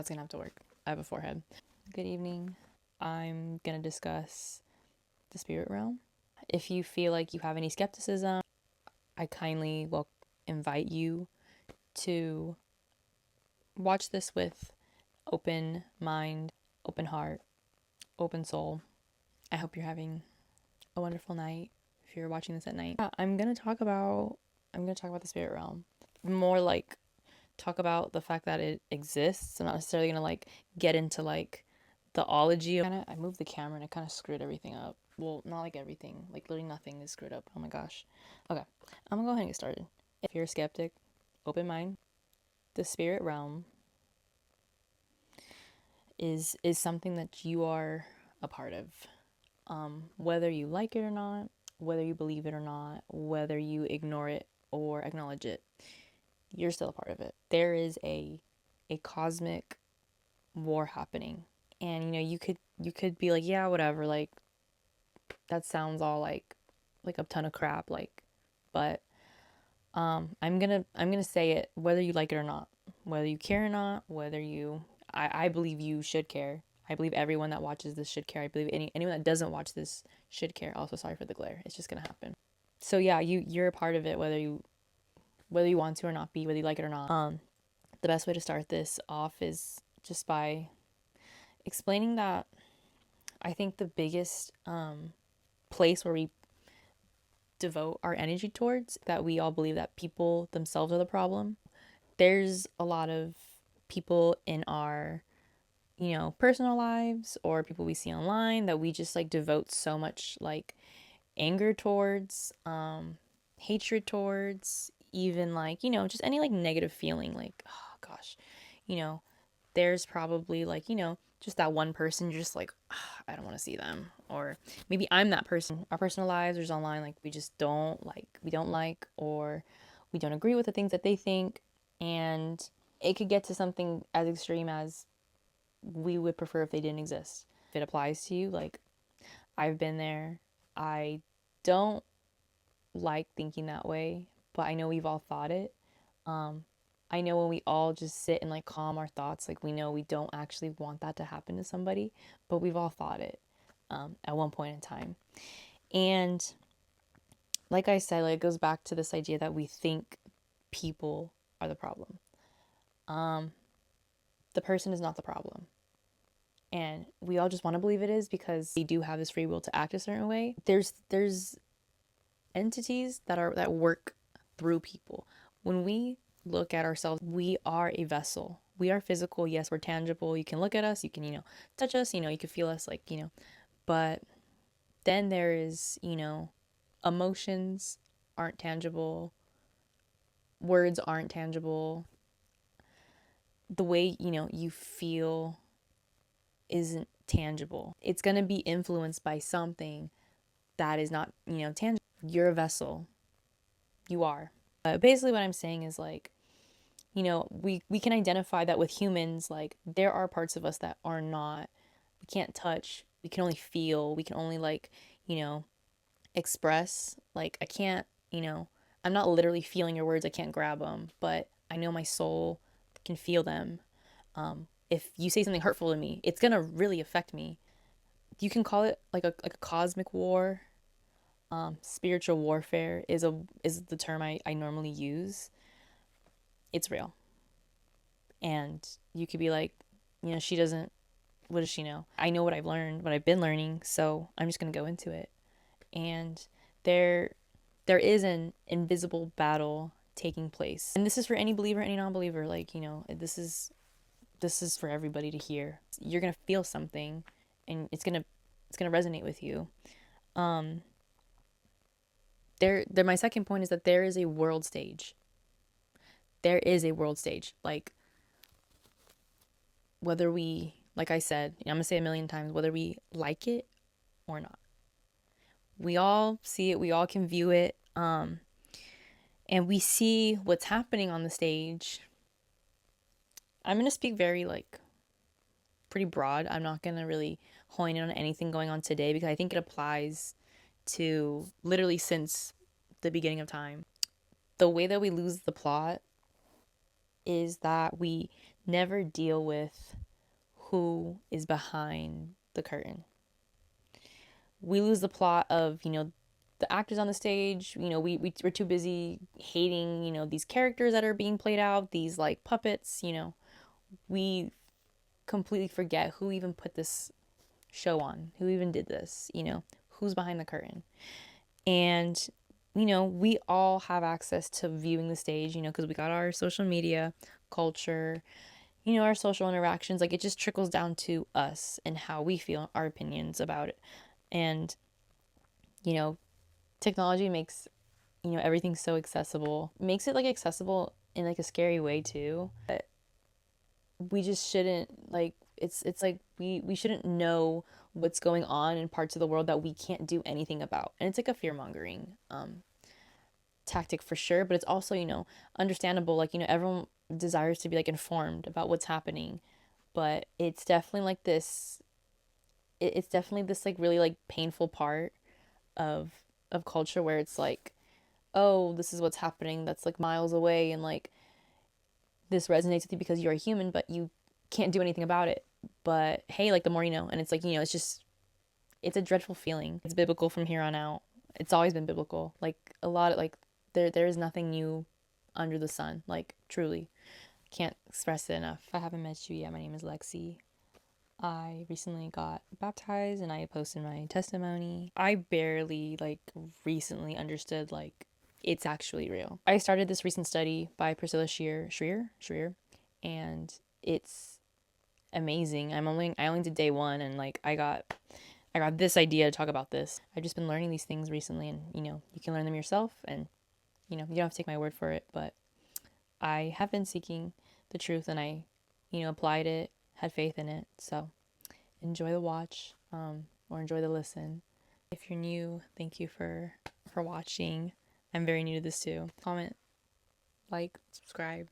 That's gonna have to work. I have a forehead. Good evening. I'm gonna discuss the spirit realm. If you feel like you have any skepticism, I kindly will invite you to watch this with open mind, open heart, open soul. I hope you're having a wonderful night if you're watching this at night. I'm gonna talk about the spirit realm. More like talk about the fact that it exists. I'm not necessarily gonna like get into like the ology of I moved the camera and it kind of screwed everything up. Well, not like everything, like literally nothing is screwed up. Oh my gosh. Okay, I'm gonna go ahead and get started. If you're a skeptic, open mind, the spirit realm is something that you are a part of. Whether you like it or not, whether you believe it or not, whether you ignore it or acknowledge it, you're still a part of it. There is a cosmic war happening, and you could be like, yeah, whatever, like that sounds all like a ton of crap, like, but I'm gonna say it whether you like it or not, whether you care or not, whether you I believe you should care. I believe everyone that watches this should care. I believe anyone that doesn't watch this should care. Also, sorry for the glare. It's just gonna happen. So yeah, you're a part of it, whether you want to or not be, whether you like it or not. The best way to start this off is just by explaining that I think the biggest place where we devote our energy towards, that we all believe that people themselves are the problem. There's a lot of people in our personal lives or people we see online that we just like devote so much like anger towards, hatred towards, even like just any like negative feeling, like, oh gosh, there's probably like just that one person you're just like, oh, I don't want to see them. Or maybe I'm that person. Our personal lives or just online, like we don't like or we don't agree with the things that they think, and it could get to something as extreme as we would prefer if they didn't exist. If it applies to you, like, I've been there. I don't like thinking that way, but I know we've all thought it. I know when we all just sit and like calm our thoughts, like we know we don't actually want that to happen to somebody, but we've all thought it at one point in time. And like I said, like it goes back to this idea that we think people are the problem. The person is not the problem. And we all just want to believe it is because they do have this free will to act a certain way. There's entities that work through people. When we look at ourselves, we are a vessel. We are physical. Yes, we're tangible. You can look at us, you can, touch us, you can feel us, like, but then there is, emotions aren't tangible. Words aren't tangible. The way, you feel isn't tangible. It's going to be influenced by something that is not, tangible. You're a vessel. You are. Basically what I'm saying is like, we can identify that with humans, like there are parts of us that are not, we can't touch, we can only feel, we can only like, express. Like I can't, I'm not literally feeling your words, I can't grab them, but I know my soul can feel them. If you say something hurtful to me, it's gonna really affect me. You can call it like a cosmic war. Spiritual warfare is the term I normally use. It's real. And you could be like, she doesn't, what does she know? I know what I've learned, what I've been learning, so I'm just gonna go into it. And there is an invisible battle taking place. And this is for any believer, any non-believer, like, this is for everybody to hear. You're gonna feel something and it's gonna resonate with you. My second point is that there is a world stage. There is a world stage. Like, whether we, like I said, I'm gonna say 1,000,000 times, whether we like it or not, we all see it, we all can view it, and we see what's happening on the stage. I'm gonna speak very like pretty broad. I'm not gonna really hone in on anything going on today because I think it applies to literally since the beginning of time. The way that we lose the plot is that we never deal with who is behind the curtain. We lose the plot of, the actors on the stage. We're too busy hating, these characters that are being played out, these like puppets. We completely forget who even put this show on, who even did this, who's behind the curtain. And, we all have access to viewing the stage, because we got our social media culture, our social interactions. Like, it just trickles down to us and how we feel, our opinions about it. And, you know, technology makes, everything so accessible. It makes it like accessible in like a scary way too. But we just shouldn't like it's like we shouldn't know what's going on in parts of the world that we can't do anything about. And it's like a fear-mongering tactic for sure, but it's also, understandable. Like, everyone desires to be like informed about what's happening, but it's definitely like this it's definitely this like really like painful part of culture where it's like, oh, this is what's happening that's like miles away, and like this resonates with you because you're a human, but you can't do anything about it. But hey, like the more you know. And it's like, it's just, it's a dreadful feeling. It's biblical from here on out. It's always been biblical. Like a lot of like, there is nothing new under the sun. Like truly, can't express it enough. If I haven't met you yet, my name is Lexi. I recently got baptized and I posted my testimony. I barely like recently understood like it's actually real. I started this recent study by Priscilla Schreier, and it's amazing. I only did day one, and like I got this idea to talk about this. I've just been learning these things recently, and you can learn them yourself, and you don't have to take my word for it, but I have been seeking the truth, and I applied it, had faith in it. So enjoy the watch, or enjoy the listen. If you're new, thank you for watching. I'm very new to this too. Comment, like, subscribe.